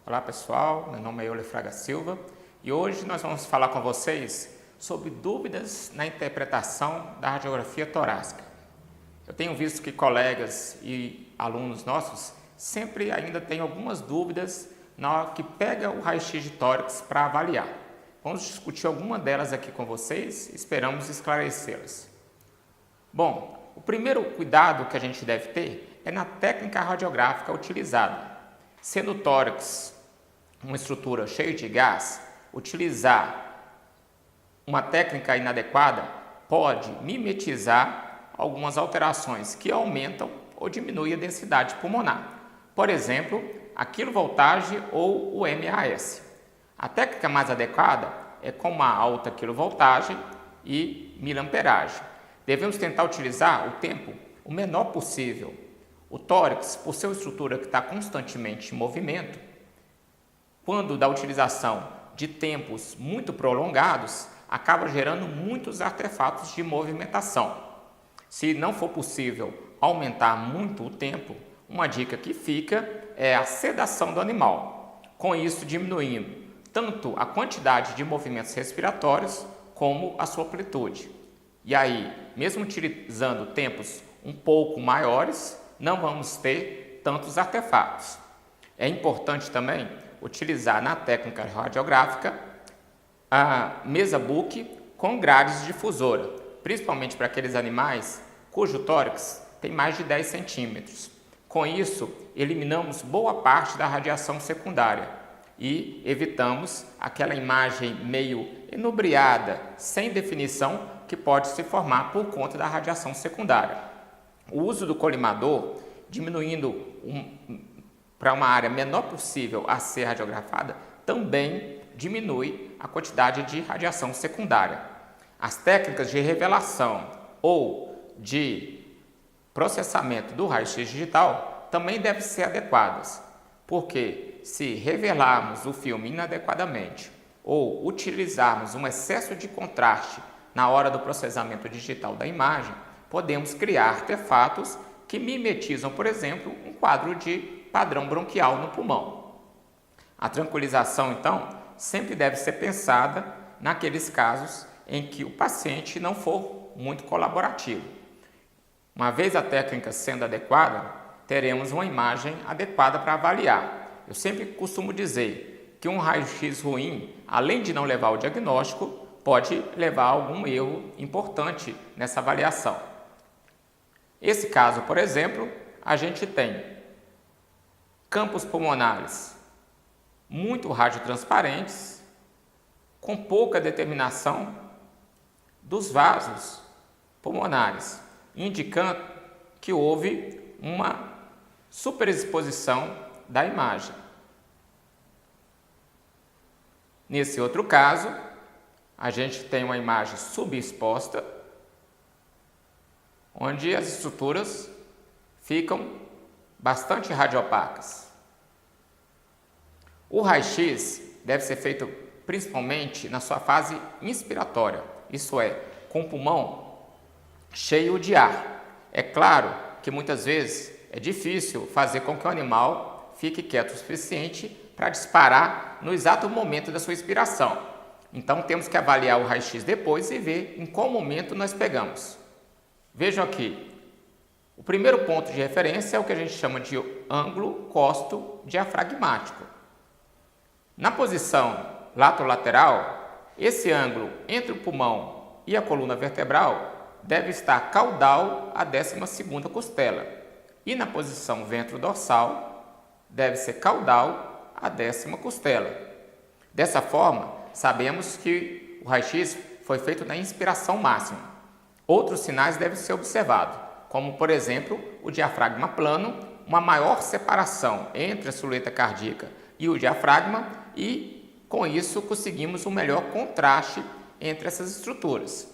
Olá pessoal, meu nome é Euler Fraga Silva e hoje nós vamos falar com vocês sobre dúvidas na interpretação da radiografia torácica. Eu tenho visto que colegas e alunos nossos sempre ainda têm algumas dúvidas na hora que pega o raio-x de tórax para avaliar. Vamos discutir alguma delas aqui com vocês, esperamos esclarecê-las. Bom, o primeiro cuidado que a gente deve ter é na técnica radiográfica utilizada. Sendo o tórax uma estrutura cheia de gás, utilizar uma técnica inadequada pode mimetizar algumas alterações que aumentam ou diminuem a densidade pulmonar. Por exemplo, a quilovoltagem ou o MAS. A técnica mais adequada é com uma alta quilovoltagem e miliamperagem. Devemos tentar utilizar o tempo o menor possível. O tórax, por ser uma estrutura que está constantemente em movimento, quando da utilização de tempos muito prolongados, acaba gerando muitos artefatos de movimentação. Se não for possível aumentar muito o tempo, uma dica que fica é a sedação do animal, com isso diminuindo tanto a quantidade de movimentos respiratórios como a sua amplitude. E aí, mesmo utilizando tempos um pouco maiores, não vamos ter tantos artefatos. É importante também utilizar na técnica radiográfica a mesa Book com grades difusora, principalmente para aqueles animais cujo tórax tem mais de 10 centímetros. Com isso, eliminamos boa parte da radiação secundária e evitamos aquela imagem meio enubriada, sem definição, que pode se formar por conta da radiação secundária. O uso do colimador, diminuindo para uma área menor possível a ser radiografada, também diminui a quantidade de radiação secundária. As técnicas de revelação ou de processamento do raio-x digital também devem ser adequadas, porque se revelarmos o filme inadequadamente ou utilizarmos um excesso de contraste na hora do processamento digital da imagem, podemos criar artefatos que mimetizam, por exemplo, um quadro de padrão bronquial no pulmão. A tranquilização, então, sempre deve ser pensada naqueles casos em que o paciente não for muito colaborativo. Uma vez a técnica sendo adequada, teremos uma imagem adequada para avaliar. Eu sempre costumo dizer que um raio-x ruim, além de não levar ao diagnóstico, pode levar a algum erro importante nessa avaliação. Esse caso, por exemplo, a gente tem campos pulmonares muito radiotransparentes, com pouca determinação dos vasos pulmonares, indicando que houve uma superexposição da imagem. Nesse outro caso, a gente tem uma imagem subexposta, onde as estruturas ficam bastante radiopacas. O raio-x deve ser feito principalmente na sua fase inspiratória, isso é, com o pulmão cheio de ar. É claro que muitas vezes é difícil fazer com que o animal fique quieto o suficiente para disparar no exato momento da sua expiração. Então temos que avaliar o raio-x depois e ver em qual momento nós pegamos. Vejam aqui, o primeiro ponto de referência é o que a gente chama de ângulo costo-diafragmático. Na posição laterolateral, esse ângulo entre o pulmão e a coluna vertebral deve estar caudal à 12ª costela e na posição ventrodorsal deve ser caudal à 10ª costela. Dessa forma, sabemos que o raio-x foi feito na inspiração máxima. Outros sinais devem ser observados, como, por exemplo, o diafragma plano, uma maior separação entre a silhueta cardíaca e o diafragma e, com isso, conseguimos um melhor contraste entre essas estruturas.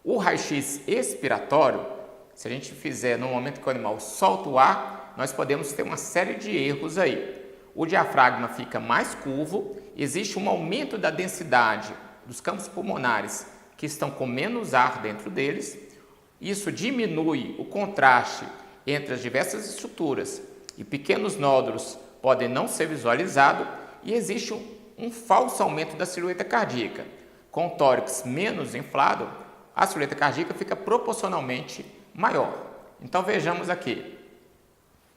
O raio-x expiratório, se a gente fizer no momento que o animal solta o ar, nós podemos ter uma série de erros aí. O diafragma fica mais curvo, existe um aumento da densidade dos campos pulmonares que estão com menos ar dentro deles. Isso diminui o contraste entre as diversas estruturas e pequenos nódulos podem não ser visualizados e existe um falso aumento da silhueta cardíaca. Com o tórax menos inflado, a silhueta cardíaca fica proporcionalmente maior. Então vejamos aqui.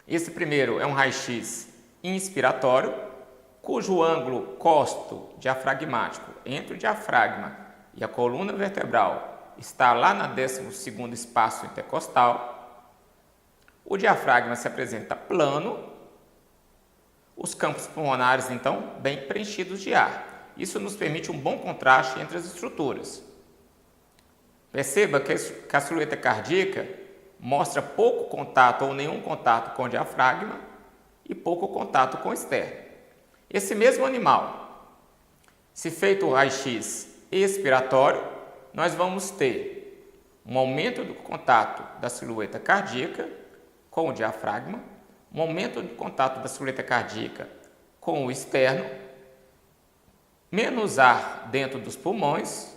Esse primeiro é um raio-x inspiratório, cujo ângulo costo-diafragmático entre o diafragma e a coluna vertebral está lá na 12º espaço intercostal. O diafragma se apresenta plano, os campos pulmonares, então, bem preenchidos de ar. Isso nos permite um bom contraste entre as estruturas. Perceba que a silhueta cardíaca mostra pouco contato ou nenhum contato com o diafragma e pouco contato com o externo. Esse mesmo animal, se feito o raio-x expiratório, nós vamos ter um aumento do contato da silhueta cardíaca com o diafragma, um aumento do contato da silhueta cardíaca com o externo, menos ar dentro dos pulmões.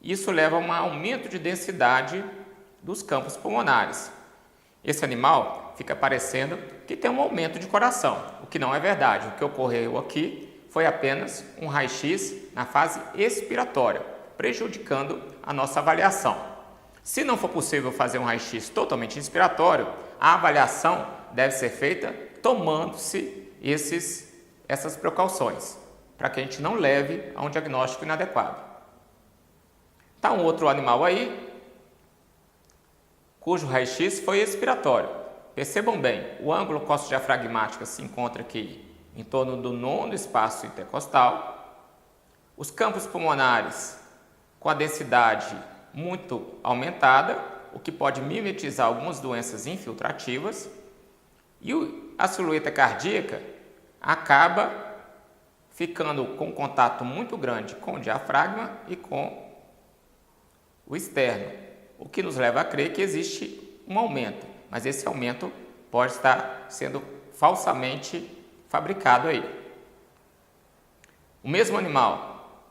Isso leva a um aumento de densidade dos campos pulmonares. Esse animal fica parecendo que tem um aumento de coração, o que não é verdade. O que ocorreu aqui foi apenas um raio-x na fase expiratória, prejudicando a nossa avaliação. Se não for possível fazer um raio-x totalmente inspiratório, a avaliação deve ser feita tomando-se essas precauções, para que a gente não leve a um diagnóstico inadequado. Está um outro animal aí, cujo raio-x foi expiratório. Percebam bem, o ângulo costo-diafragmático se encontra aqui em torno do 9º espaço intercostal. Os campos pulmonares com a densidade muito aumentada, o que pode mimetizar algumas doenças infiltrativas. E a silhueta cardíaca acaba ficando com contato muito grande com o diafragma e com o externo, o que nos leva a crer que existe um aumento, mas esse aumento pode estar sendo falsamente fabricado aí. O mesmo animal,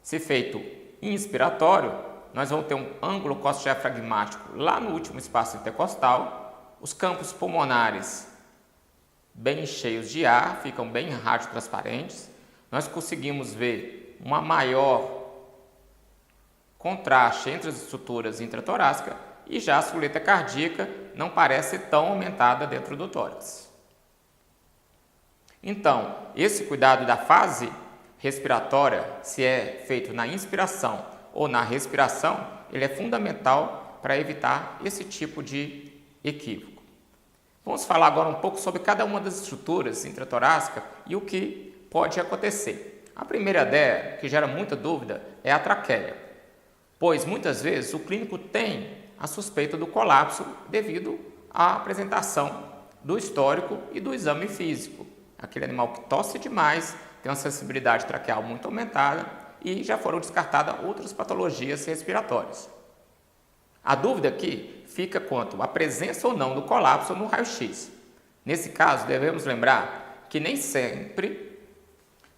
se feito inspiratório, nós vamos ter um ângulo costo-diafragmático lá no último espaço intercostal, os campos pulmonares bem cheios de ar, ficam bem radiotransparentes, nós conseguimos ver uma maior contraste entre as estruturas intratorácicas e já a silhueta cardíaca não parece tão aumentada dentro do tórax. Então, esse cuidado da fase respiratória, se é feito na inspiração ou na respiração, ele é fundamental para evitar esse tipo de equívoco. Vamos falar agora um pouco sobre cada uma das estruturas intratorácicas e o que pode acontecer. A primeira ideia, que gera muita dúvida, é a traqueia, pois muitas vezes o clínico tem a suspeita do colapso devido à apresentação do histórico e do exame físico. Aquele animal que tosse demais, tem uma sensibilidade traqueal muito aumentada e já foram descartadas outras patologias respiratórias. A dúvida aqui fica quanto à presença ou não do colapso no raio-x. Nesse caso, devemos lembrar que nem sempre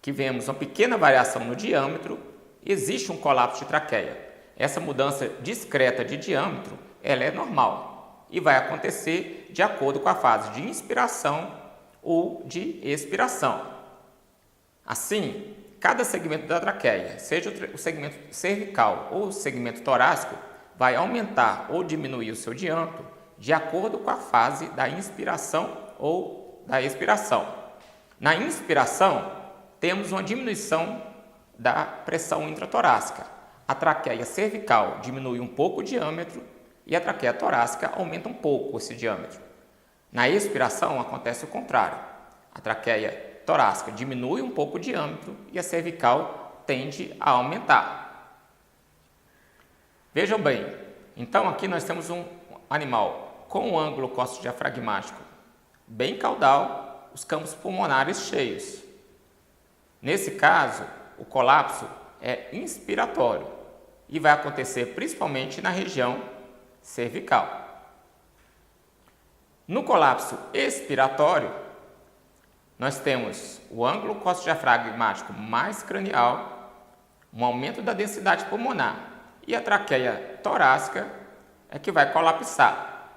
que vemos uma pequena variação no diâmetro, existe um colapso de traqueia. Essa mudança discreta de diâmetro, ela é normal e vai acontecer de acordo com a fase de inspiração ou de expiração. Assim, cada segmento da traqueia, seja o segmento cervical ou o segmento torácico, vai aumentar ou diminuir o seu diâmetro de acordo com a fase da inspiração ou da expiração. Na inspiração, temos uma diminuição da pressão intratorácica. A traqueia cervical diminui um pouco o diâmetro e a traqueia torácica aumenta um pouco esse diâmetro. Na expiração acontece o contrário. A traqueia torácica diminui um pouco o diâmetro e a cervical tende a aumentar. Vejam bem, então aqui nós temos um animal com um ângulo costo-diafragmático bem caudal, os campos pulmonares cheios. Nesse caso, o colapso é inspiratório e vai acontecer principalmente na região cervical. No colapso expiratório, nós temos o ângulo costo-diafragmático mais cranial, um aumento da densidade pulmonar e a traqueia torácica é que vai colapsar.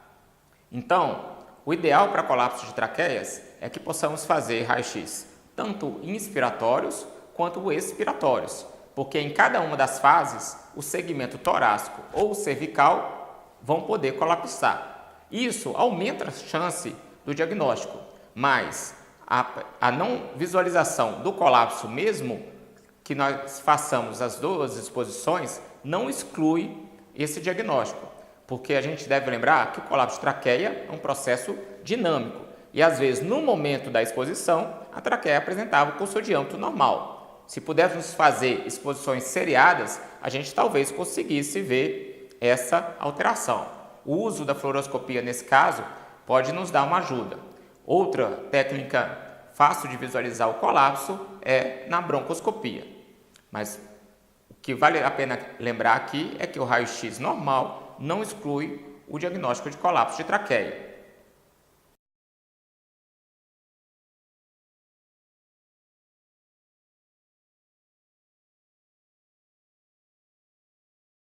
Então, o ideal para colapso de traqueias é que possamos fazer raio-x tanto inspiratórios quanto expiratórios, porque em cada uma das fases, o segmento torácico ou cervical vão poder colapsar. Isso aumenta a chance do diagnóstico, mas a não visualização do colapso, mesmo que nós façamos as duas exposições, não exclui esse diagnóstico, porque a gente deve lembrar que o colapso de traqueia é um processo dinâmico e às vezes no momento da exposição a traqueia apresentava o curso de âmbito normal. Se pudéssemos fazer exposições seriadas, a gente talvez conseguisse ver essa alteração. O uso da fluoroscopia nesse caso pode nos dar uma ajuda. Outra técnica fácil de visualizar o colapso é na broncoscopia, mas o que vale a pena lembrar aqui é que o raio-x normal não exclui o diagnóstico de colapso de traqueia.